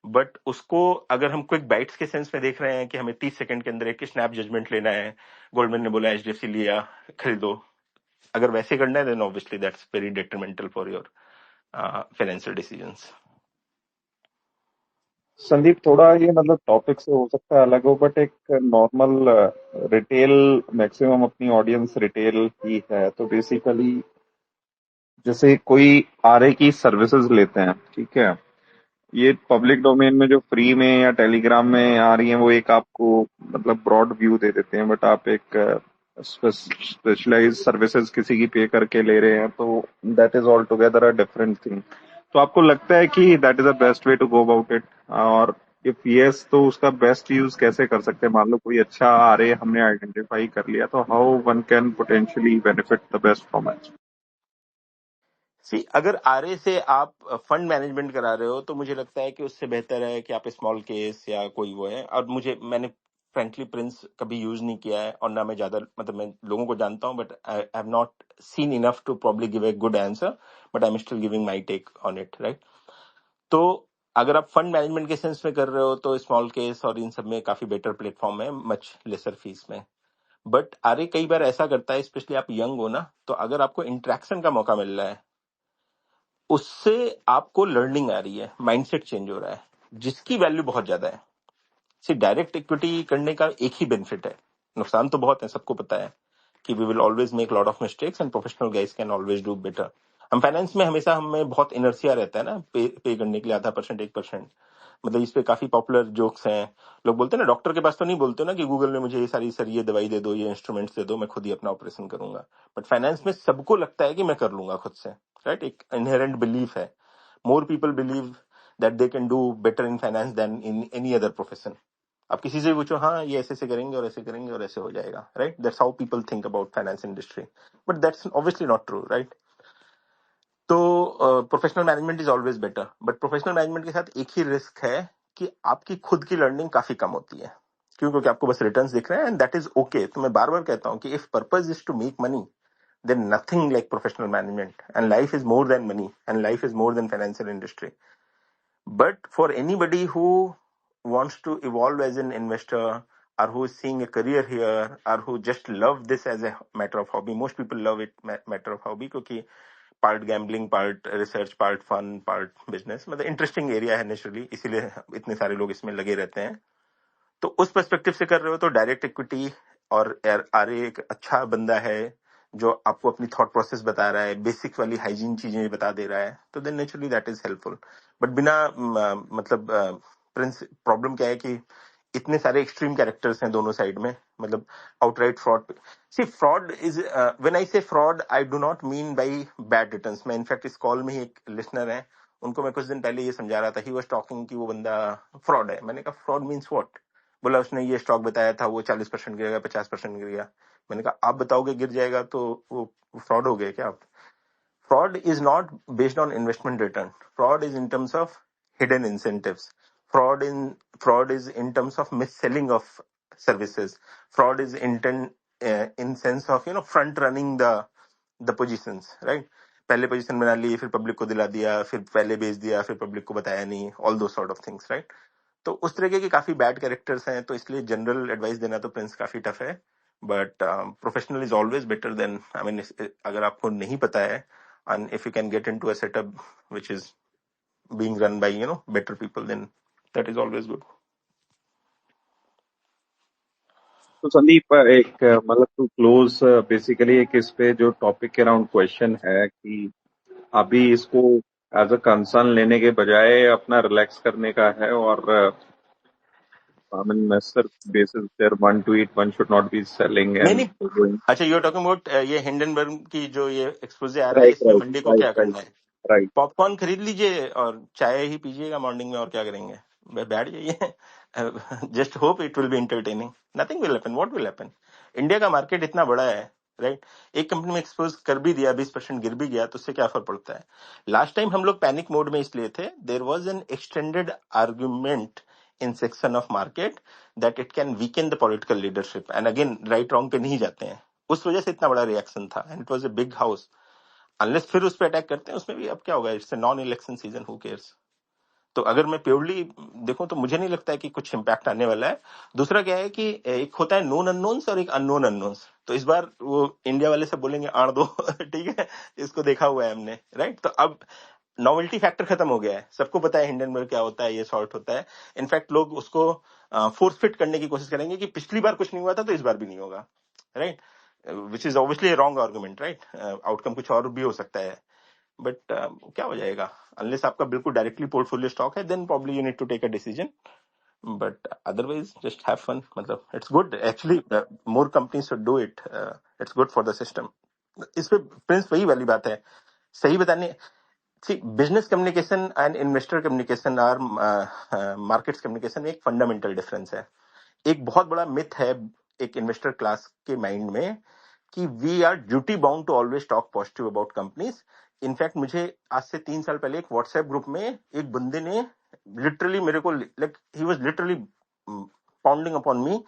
बट उसको अगर हम क्विक बाइट्स के सेंस में देख रहे हैं कि हमें 30 सेकंड के अंदर एक स्नैप जजमेंट लेना है, गोल्डमैन ने बोला HDFC लिया, खरीदो, अगर वैसे करना है then obviously that's very detrimental for your financial decisions. Sandeep, थोड़ा ये मतलब टॉपिक से हो सकता है अलग हो, बट एक नॉर्मल रिटेल, मैक्सिमम अपनी ऑडियंस रिटेल ही है, तो बेसिकली जैसे कोई आरए की सर्विसेज लेते हैं, ठीक है, ये पब्लिक डोमेन में जो फ्री में या टेलीग्राम में आ रही है वो एक आपको मतलब ब्रॉड व्यू दे देते हैं, बट आप एक स्पेशलाइज सर्विसेज किसी की पे करके ले रहे हैं, तो that is altogether a different thing. तो आपको लगता है कि that is the best way to go about it, और इफ यस तो उसका बेस्ट यूज कैसे कर सकते हैं? मान लो कोई अच्छा आरए हमने आइडेंटिफाई कर लिया, तो how one can potentially benefit the best from it? See, अगर आरए से आप फंड मैनेजमेंट करा रहे हो तो मुझे लगता है कि उससे बेहतर है कि आप स्मॉल केस या कोई वो है। और मैंने फ्रेंकली प्रिंस कभी यूज नहीं किया है, और ना मैं ज्यादा, मतलब मैं लोगों को जानता हूँ, but I have not seen enough to probably give a good answer, but I am still giving my take on it, right? तो अगर आप फंड मैनेजमेंट के सेंस में कर रहे हो तो स्मॉल केस और इन सब में काफी बेटर प्लेटफॉर्म है, मच लेसर फीस में। बट आरए कई बार ऐसा करता है, स्पेशली आप यंग हो ना, तो अगर आपको इंटरेक्शन का मौका मिल रहा है, उससे आपको लर्निंग आ रही है, माइंडसेट चेंज हो रहा है, जिसकी वैल्यू बहुत ज्यादा है। सिर्फ डायरेक्ट इक्विटी करने का एक ही बेनिफिट है, नुकसान तो बहुत है, सबको पता है कि we will always make lot of mistakes and professional guys can always do better. हम फाइनेंस में हमेशा हमें बहुत इनर्सिया रहता है ना, पे करने के लिए आधा परसेंट 1%। मतलब इस पे काफी पॉपुलर जोक्स हैं। लोग बोलते हैं ना, डॉक्टर के पास तो नहीं बोलते ना कि गूगल ने मुझे ये सारी, सर ये दवाई दे दो, ये इंस्ट्रूमेंट्स दे दो, मैं खुद ही अपना ऑपरेशन करूंगा। बट फाइनेंस में सबको लगता है कि मैं कर लूंगा खुद से, राइट? एक इनहेरेंट बिलीफ है। More people believe that they can do better in finance than in any other profession. आप किसी से पूछो, हाँ ये ऐसे से करेंगे और ऐसे करेंगे और ऐसे हो जाएगा, right? That's how people think about finance industry, but that's obviously not true, right? तो professional management is always better, but professional management के साथ एक ही रिस्क है कि आपकी खुद की लर्निंग काफी कम होती है। क्यों? क्योंकि आपको बस रिटर्न्स दिख रहे हैं, एंड दैट इज ओके। तो मैं बार बार कहता हूँ कि if purpose is to make money, then nothing like professional management, and life is more than money, and life is more than financial industry. But for anybody who wants to evolve as an investor, or who is seeing a career here, or who just love this as a matter of hobby, most people love it matter of hobby, क्योंकि part gambling, part research, part fun, part business, मतलब interesting area है naturally, इसीलिए इतने सारे लोग इसमें लगे रहते हैं। तो उस पर्सपेक्टिव से कर रहे हो तो डायरेक्ट इक्विटी और आरए एक अच्छा बंदा है जो आपको अपनी थॉट प्रोसेस बता रहा है, बेसिक वाली हाइजीन चीजें बता दे रहा है, तो then naturally that is helpful. But बिना मतलब प्रिंस, प्रॉब्लम क्या है कि इतने सारे एक्सट्रीम कैरेक्टर्स हैं दोनों साइड में, मतलब outright fraud. See, fraud is, when I say fraud, I do not mean by bad returns. मैं इनफैक्ट इस कॉल में ही एक लिसनर है, उनको मैं कुछ दिन पहले ये समझा रहा था, ही वाज टॉकिंग कि वो बंदा फ्रॉड है। मैंने कहा फ्रॉड मीन्स व्हाट? बोला उसने ये स्टॉक बताया था, वो 40% गिरेगा, 50% गिर गया। मैंने कहा आप बताओगे गिर जाएगा तो वो फ्रॉड हो गए क्या आप? Fraud is not based on investment return. Fraud is in terms of hidden incentives. Fraud is in terms of mis-selling of services. Fraud is in sense of front running the positions, right? पहले position बना ली, फिर public को दिला दिया, फिर पहले बेच दिया, फिर पब्लिक को बताया नहीं, ऑल दो सॉर्ट ऑफ थिंग्स, राइट? तो उस तरीके के काफी बैड कैरेक्टर्स हैं, तो इसलिए जनरल एडवाइस देना तो प्रिंस काफी टफ है। But professional is always better than, I mean, अगर आपको नहीं पता है, and if you can get into a setup which is being run by better people, then that is always good. तो संदीप, एक मतलब टू क्लोज, बेसिकली एक इस पे जो टॉपिक के अराउंड क्वेश्चन है कि अभी इसको एज अ कंसर्न लेने के बजाय अपना रिलैक्स करने का है, और I mean, Mr. basis their one tweet, one should not be selling नहीं and नहीं, going. अच्छा, यू आर टॉकिंग अबाउट ये हिंडनबर्ग की जो ये एक्सपोजे आ रहा है, Right, इसमें right, मंडे को right, क्या right, करना है? right. पॉपकॉर्न खरीद लीजिए और चाय ही पीजिएगा मॉर्निंग में, और क्या करेंगे? बैठ जाइए। Just hope it will be entertaining, nothing will happen, what will happen? India का मार्केट इतना बड़ा है, राइट? एक कंपनी में एक्सपोज कर भी दिया, 20% गिर भी गया, तो उससे क्या फर्क पड़ता है? लास्ट टाइम हम लोग पैनिक मोड में इसलिए थे, there was an extended argument in section of market that it can weaken the political leadership, and again right wrong पे नहीं जाते हैं, उस वजह से इतना बड़ा रिएक्शन था, and it was a big house. Unless फिर उस पर अटैक करते हैं, उसमें भी अब क्या होगा, it's non election season, who cares? तो अगर मैं प्योरली देखूं तो मुझे नहीं लगता है कि कुछ इम्पैक्ट आने वाला है। दूसरा क्या है कि एक होता है नोन अननोन्स और एक अननोन अननोन्स, तो इस बार वो इंडिया वाले से बोलेंगे आड़ दो। ठीक है, इसको देखा हुआ है हमने, राइट? तो अब नॉवेल्टी फैक्टर खत्म हो गया है, सबको पता है हिंडनबर्ग क्या होता है, ये सॉर्ट होता है। इनफैक्ट लोग उसको फोर्स फिट करने की कोशिश करेंगे कि पिछली बार कुछ नहीं हुआ था तो इस बार भी नहीं होगा, right? Which is obviously wrong argument, right? Outcome कुछ और भी हो सकता है, बट क्या हो जाएगा? अनलेस आपका बिल्कुल डायरेक्टली पोर्टफोलियो स्टॉक है, then probably you need to take a decision, but otherwise just have fun. मतलब it's good actually, more companies should do it, it's good for the system. इस पे Prince वही वाली बात है, सही बताने, See, business communication and investor communication are markets communication में एक fundamental difference है. एक बहुत बड़ा myth है एक investor class के mind में कि we are duty bound to always talk positive about companies. In fact मुझे आज से 3 साल पहले एक व्हाट्सएप ग्रुप में एक बंदे ने लिटरली मेरे को like he was literally pounding upon me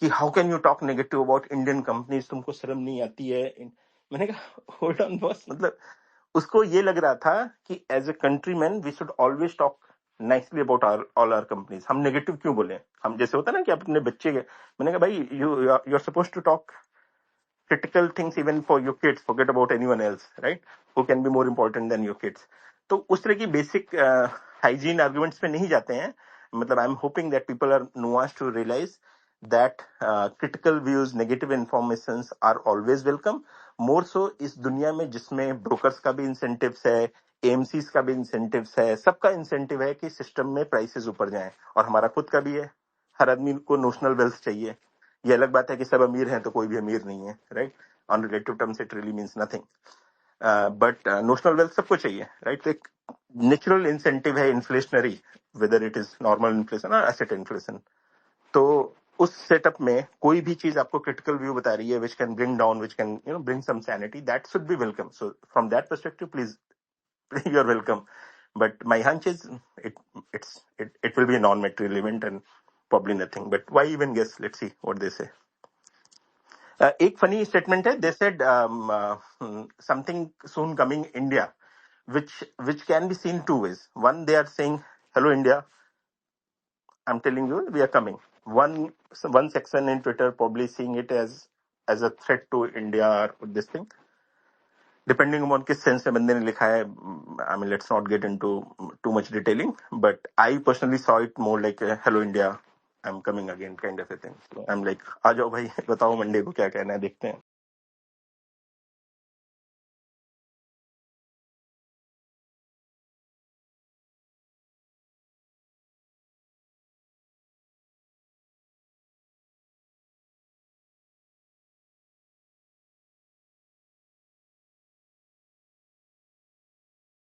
कि how can you talk negative about Indian companies, तुमको शर्म नहीं आती है. मैंने कहा होल्ड ऑन बॉस, मतलब उसको ये लग रहा था कि as a country man we should always talk nicely about all our companies. हम नेगेटिव क्यों बोले? हम जैसे होता है ना कि आप अपने बच्चे के, मैंने कहा भाई you are suppose to talk critical things even for your kids, forget about anyone else, right, who can be more important than your kids. तो उस तरह की बेसिक हाइजीन आर्गुमेंट्स पे नहीं जाते हैं. मतलब I am hoping that people are nuanced to realize that critical views, negative informations are always welcome. more so इस दुनिया में जिसमें ब्रोकर्स का भी इंसेंटिव्स है, एएमसीज का भी इंसेंटिव्स है, सबका इंसेंटिव है कि सिस्टम में प्राइसेस ऊपर जाएं, और हमारा खुद का भी है. हर आदमी को नोशनल वेल्थ चाहिए. ये अलग बात है कि सब अमीर हैं तो कोई भी अमीर नहीं है, right. On relative terms it really means nothing, but notional wealth सबको चाहिए, राइट. तो एक नेचुरल इंसेंटिव है inflationary, whether it is normal inflation और एसेट इन्फ्लेशन. तो उस सेटअप में कोई भी चीज आपको क्रिटिकल व्यू बता रही है which can bring down, which can bring some sanity, that should be welcome. So from that perspective please you are welcome. But my hunch is it will be a non-material event and probably nothing. But why even guess? Let's see what they say. एक funny statement है. They said something soon coming India, which can be seen two ways. One, they are saying, "Hello India, I'm telling you, we are coming." One section in Twitter probably seeing it as a threat to India or this thing. Depending upon किस sense में बंदे ने लिखा है, I mean, let's not get into too much detailing, but I personally saw it more like a, hello India, I'm coming again kind of a thing. So I'm like, आ जाओ भाई, बताओ Monday को क्या कहना है, देखते हैं.